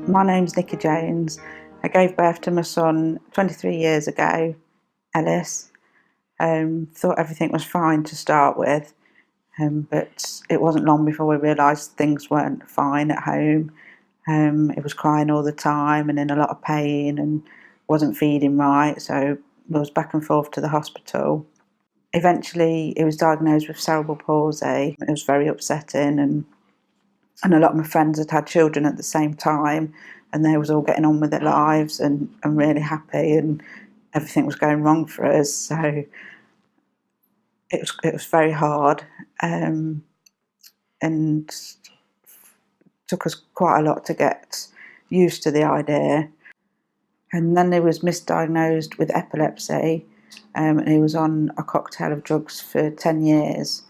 My name's Nikki Jones. I gave birth to my son 23 years ago, Ellis. Thought everything was fine to start with, but it wasn't long before we realised things weren't fine at home. It was crying all the time and in a lot of pain and wasn't feeding right, so I was back and forth to the hospital. Eventually, he was diagnosed with cerebral palsy. It was very upsetting, and a lot of my friends had had children at the same time, and they was all getting on with their lives and really happy, and everything was going wrong for us. So it was very hard, and took us quite a lot to get used to the idea. And then he was misdiagnosed with epilepsy, and he was on a cocktail of drugs for 10 years,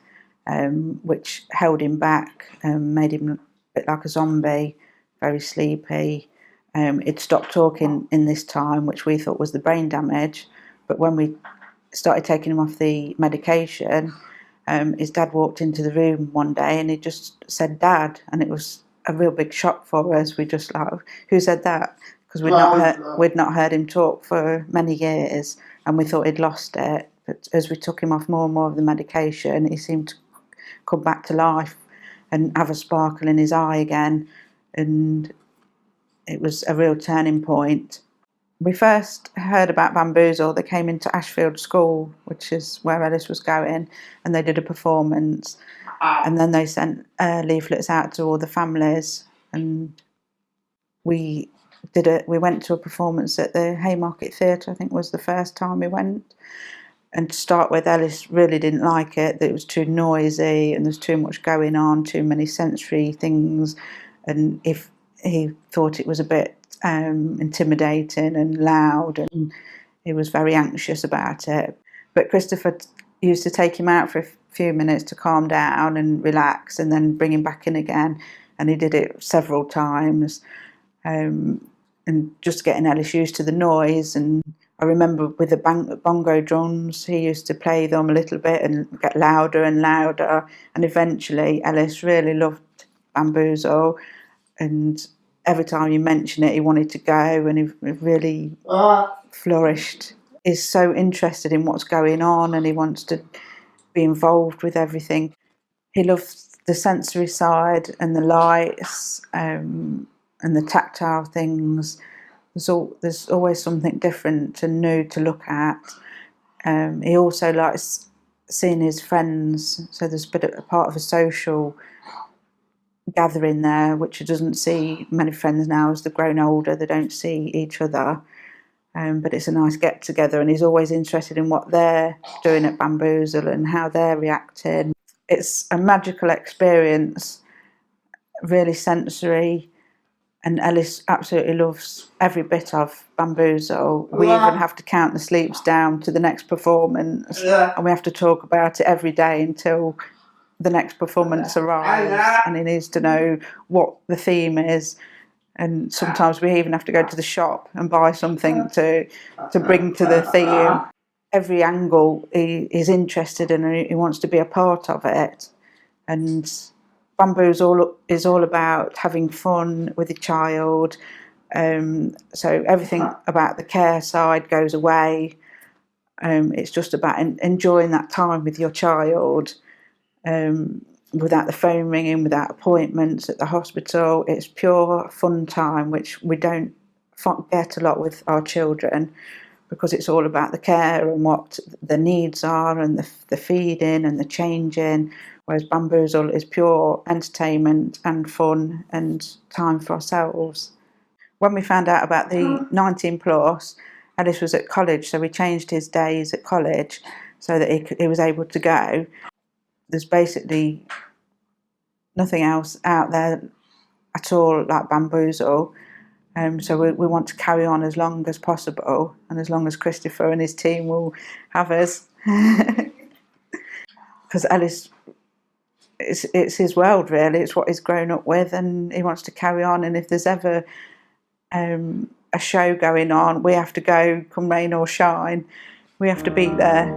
which held him back, made him a bit like a zombie, very sleepy. He'd stopped talking in this time, which we thought was the brain damage. But when we started taking him off the medication, his dad walked into the room one day and he just said, "Dad," and it was a real big shock for us. We just like, who said that? Because we'd not heard him talk for many years, and we thought he'd lost it. But as we took him off more and more of the medication, he seemed to come back to life and have a sparkle in his eye again, and it was a real turning point. We first heard about Bamboozle. They came into Ashfield School, which is where Ellis was going, and they did a performance, and then they sent leaflets out to all the families, and we went to a performance at the Haymarket Theatre. I think was the first time we went. And to start with, Ellis really didn't like it, that it was too noisy and there's too much going on, too many sensory things, and if he thought it was a bit intimidating and loud, and he was very anxious about it. But Christopher used to take him out for a few minutes to calm down and relax, and then bring him back in again, and he did it several times, and just getting Ellis used to the noise. And I remember with the bongo drums, he used to play them a little bit and get louder and louder, and eventually Ellis really loved Bamboozle, and every time you mention it he wanted to go, and he really flourished. He's so interested in what's going on, and he wants to be involved with everything. He loves the sensory side and the lights, and the tactile things. There's always something different and new to look at. He also likes seeing his friends, so there's a part of a social gathering there, which he doesn't see many friends now. As they've grown older, they don't see each other, but it's a nice get together, and he's always interested in what they're doing at Bamboozle and how they're reacting. It's a magical experience, really sensory, and Ellis absolutely loves every bit of Bamboozle. We even have to count the sleeps down to the next performance, and we have to talk about it every day until the next performance arrives, and he needs to know what the theme is. And sometimes we even have to go to the shop and buy something to bring to the theme. Every angle he's interested in, and he wants to be a part of it. And Bamboozle is all about having fun with a child, so everything about the care side goes away. It's just about enjoying that time with your child, without the phone ringing, without appointments at the hospital. It's pure fun time, which we don't get a lot with our children, because it's all about the care and what the needs are, and the feeding and the changing, whereas Bamboozle is pure entertainment and fun and time for ourselves. When we found out about the 19 plus, Ellis was at college, so we changed his days at college so that he was able to go. There's basically nothing else out there at all like Bamboozle. So we want to carry on as long as possible, and as long as Christopher and his team will have us. Because Ellis, it's his world really, it's what he's grown up with, and he wants to carry on. And if there's ever a show going on, we have to go, come rain or shine. We have to be there.